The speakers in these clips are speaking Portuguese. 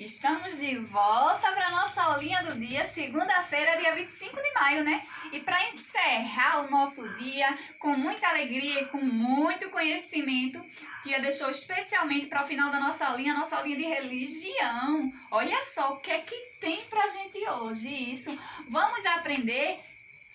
Estamos de volta para a nossa aulinha do dia, segunda-feira, dia 25 de maio, né? E para encerrar o nosso dia com muita alegria e com muito conhecimento, tia deixou especialmente para o final da nossa aulinha de religião. Olha só o que é que tem para a gente hoje. Isso, vamos aprender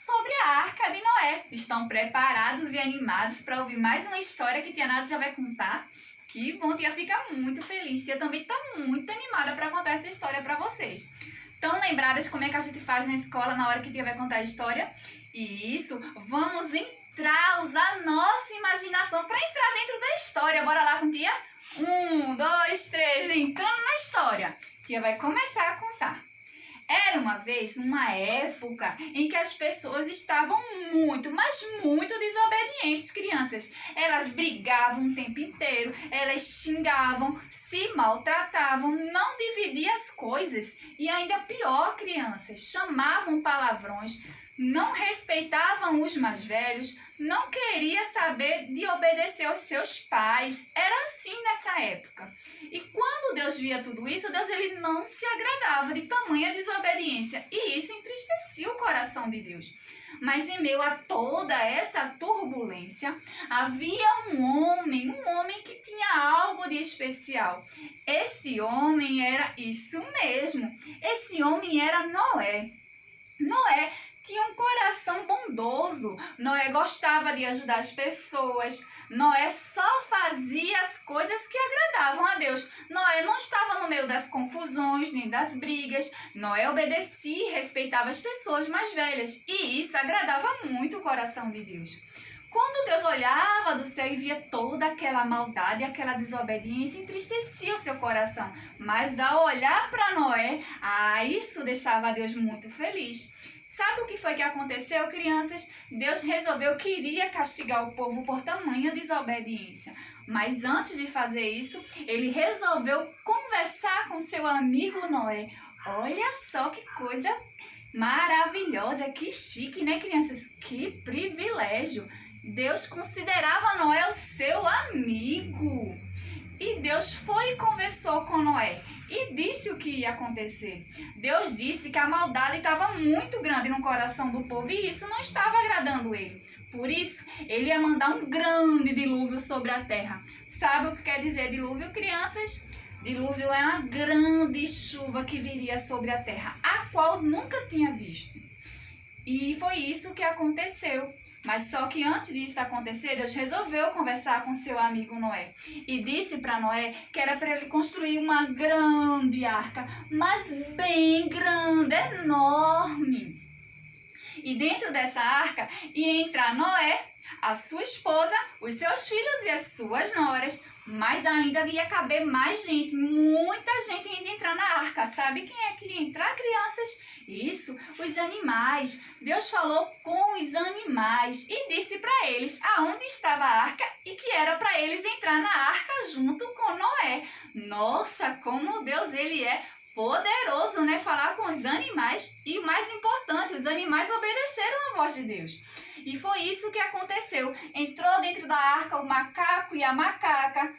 sobre a Arca de Noé. Estão preparados e animados para ouvir mais uma história que tia Nádia já vai contar? Que bom, tia fica muito feliz. Tia também está muito animada para contar essa história para vocês. Estão lembradas como é que a gente faz na escola na hora que tia vai contar a história? Isso, vamos usar nossa imaginação para entrar dentro da história. Bora lá com tia? 1, 2, 3, entrando na história. Tia vai começar a contar. Era uma vez uma época em que as pessoas estavam muito, mas muito desobedientes, crianças. Elas brigavam o tempo inteiro, elas xingavam, se maltratavam, não dividiam as coisas e ainda pior, crianças, chamavam palavrões, não respeitavam os mais velhos, não queria saber de obedecer aos seus pais. Era assim nessa época. E quando Deus via tudo isso, Deus ele não se agradava de tamanha desobediência. E isso entristecia o coração de Deus. Mas em meio a toda essa turbulência, havia um homem que tinha algo de especial. Esse homem era isso mesmo. Esse homem era Noé. Noé tinha um coração bondoso. Noé gostava de ajudar as pessoas. Noé só fazia as coisas que agradavam a Deus. Noé não estava no meio das confusões, nem das brigas. Noé obedecia e respeitava as pessoas mais velhas. E isso agradava muito o coração de Deus. Quando Deus olhava do céu e via toda aquela maldade, aquela desobediência, entristecia o seu coração. Mas ao olhar para Noé, isso deixava Deus muito feliz. Sabe o que foi que aconteceu, crianças? Deus resolveu que iria castigar o povo por tamanha desobediência. Mas antes de fazer isso, ele resolveu conversar com seu amigo Noé. Olha só que coisa maravilhosa, que chique, né, crianças? Que privilégio! Deus considerava Noé o seu amigo. E Deus foi e conversou com Noé e disse o que ia acontecer. Deus disse que a maldade estava muito grande no coração do povo e isso não estava agradando ele. Por isso, ele ia mandar um grande dilúvio sobre a terra. Sabe o que quer dizer dilúvio, crianças? Dilúvio é uma grande chuva que viria sobre a terra, a qual nunca tinha visto. E foi isso que aconteceu. Mas só que antes disso acontecer, Deus resolveu conversar com seu amigo Noé. E disse para Noé que era para ele construir uma grande arca, mas bem grande, enorme. E dentro dessa arca ia entrar Noé, a sua esposa, os seus filhos e as suas noras. Mas ainda ia caber mais gente, muita gente ainda entrar na arca. Sabe quem é que ia entrar, crianças? Isso, os animais. Deus falou com os animais e disse para eles aonde estava a arca e que era para eles entrar na arca junto com Noé. Nossa, como Deus ele é poderoso, né? Falar com os animais e o mais importante, os animais obedeceram a voz de Deus. E foi isso que aconteceu. Entrou dentro da arca o macaco e a macaca,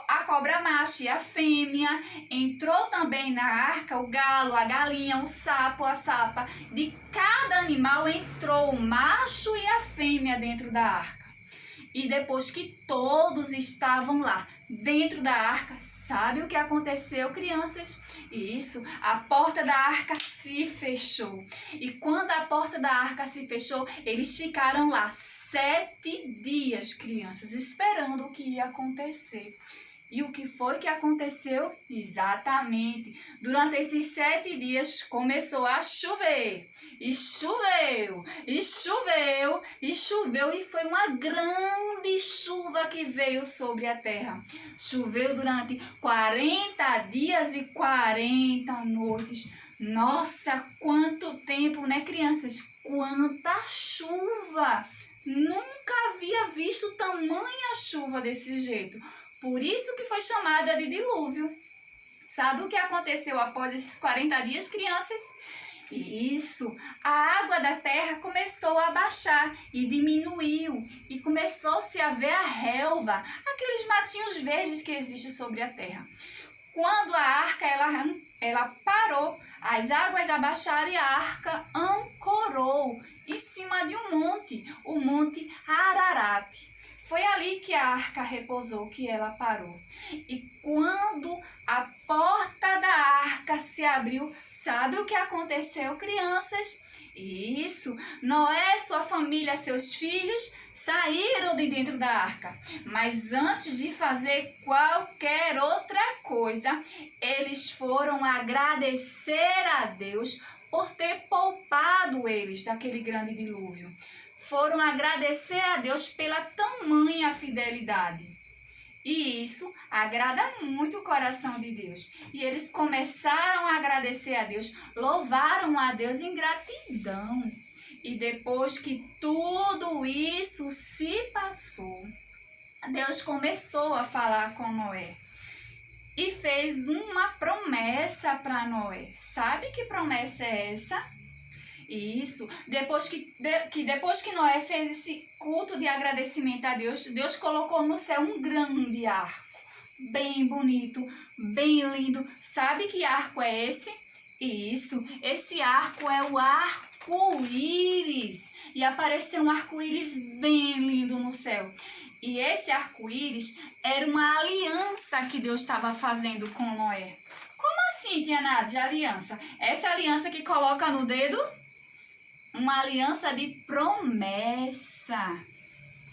a cobra macho e a fêmea. Entrou também na arca o galo, a galinha, o sapo, a sapa. De cada animal entrou o macho e a fêmea dentro da arca. E depois que todos estavam lá, dentro da arca, sabe o que aconteceu, crianças? Isso, a porta da arca se fechou. E quando a porta da arca se fechou, eles ficaram lá 7 dias, crianças, esperando o que ia acontecer. E o que foi que aconteceu? Exatamente. Durante esses 7 dias começou a chover. E choveu, e choveu, e choveu. E foi uma grande chuva que veio sobre a terra. Choveu durante 40 dias e 40 noites. Nossa, quanto tempo, né, crianças? Quanta chuva! Nunca havia visto tamanha chuva desse jeito. Por isso que foi chamada de dilúvio. Sabe o que aconteceu após esses 40 dias, crianças? Isso, a água da terra começou a baixar e diminuiu. E começou-se a ver a relva, aqueles matinhos verdes que existem sobre a terra. quando a arca ela parou, as águas abaixaram e a arca ancorou em cima de um monte, o Monte Ararat. Foi ali que a arca repousou, que ela parou. E quando a porta da arca se abriu, sabe o que aconteceu, crianças? Isso, Noé, sua família, seus filhos saíram de dentro da arca. Mas antes de fazer qualquer outra coisa, eles foram agradecer a Deus por ter poupado eles daquele grande dilúvio. Foram agradecer a Deus pela tamanha fidelidade. E isso agrada muito o coração de Deus. E eles começaram a agradecer a Deus, louvaram a Deus em gratidão. E depois que tudo isso se passou, Deus começou a falar com Noé. E fez uma promessa para Noé. Sabe que promessa é essa? Isso, depois que Noé fez esse culto de agradecimento a Deus, Deus colocou no céu um grande arco, bem bonito, bem lindo. Sabe que arco é esse? Isso, esse arco é o arco-íris. E apareceu um arco-íris bem lindo no céu. E esse arco-íris era uma aliança que Deus estava fazendo com Noé. Como assim, tia Nádia, aliança? Essa aliança que coloca no dedo? Uma aliança de promessa.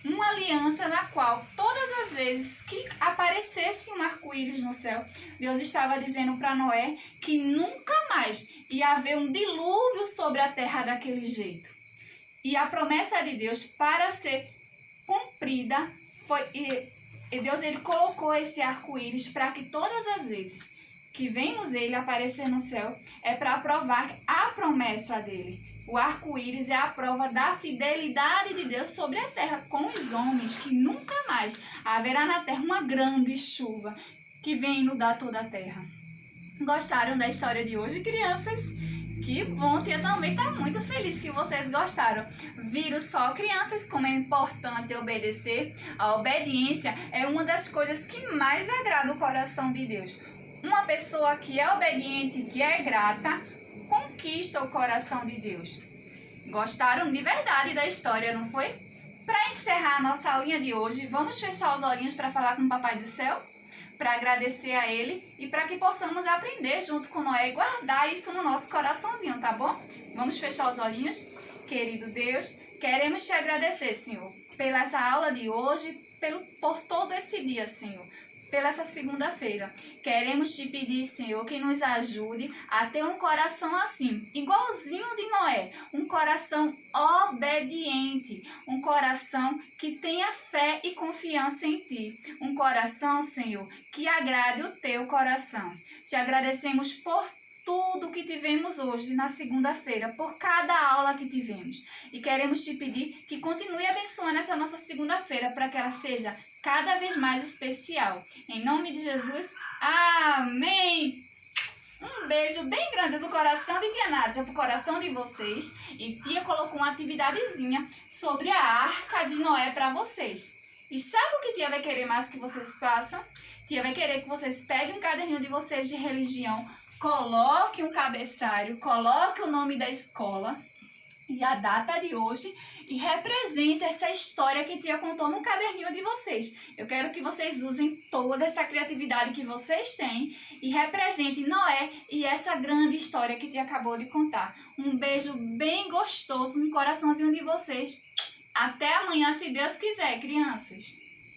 Uma aliança na qual todas as vezes que aparecesse um arco-íris no céu, Deus estava dizendo para Noé que nunca mais ia haver um dilúvio sobre a terra daquele jeito. E a promessa de Deus para ser cumprida foi... E Deus ele colocou esse arco-íris para que todas as vezes que vemos ele aparecer no céu, é para provar a promessa dele. O arco-íris é a prova da fidelidade de Deus sobre a terra com os homens, que nunca mais haverá na terra uma grande chuva que vem inundar toda a terra. Gostaram da história de hoje, crianças? Que bom, tia também está muito feliz que vocês gostaram. Viram só, crianças, como é importante obedecer? A obediência é uma das coisas que mais agrada o coração de Deus. Uma pessoa que é obediente, que é grata, conquista o coração de Deus. Gostaram de verdade da história, não foi? Para encerrar a nossa aulinha de hoje, vamos fechar os olhinhos para falar com o Papai do Céu? Para agradecer a Ele e para que possamos aprender junto com Noé e guardar isso no nosso coraçãozinho, tá bom? Vamos fechar os olhinhos? Querido Deus, queremos te agradecer, Senhor, pela essa aula de hoje, por todo esse dia, Senhor. Pela essa segunda-feira. Queremos te pedir, Senhor, que nos ajude a ter um coração assim, igualzinho de Noé, um coração obediente, um coração que tenha fé e confiança em Ti, um coração, Senhor, que agrade o Teu coração. Te agradecemos por tudo que tivemos hoje na segunda-feira, por cada aula que tivemos. E queremos te pedir que continue abençoando essa nossa segunda-feira para que ela seja cada vez mais especial. Em nome de Jesus, amém! Um beijo bem grande do coração de tia Nádia pro coração de vocês. E tia colocou uma atividadezinha sobre a arca de Noé para vocês. E sabe o que tia vai querer mais que vocês façam? Tia vai querer que vocês peguem um caderninho de vocês de religião, coloque um cabeçalho, coloque o nome da escola e a data de hoje e represente essa história que tia contou no caderninho de vocês. Eu quero que vocês usem toda essa criatividade que vocês têm e representem Noé e essa grande história que tia acabou de contar. Um beijo bem gostoso no coraçãozinho de vocês. Até amanhã, se Deus quiser, crianças.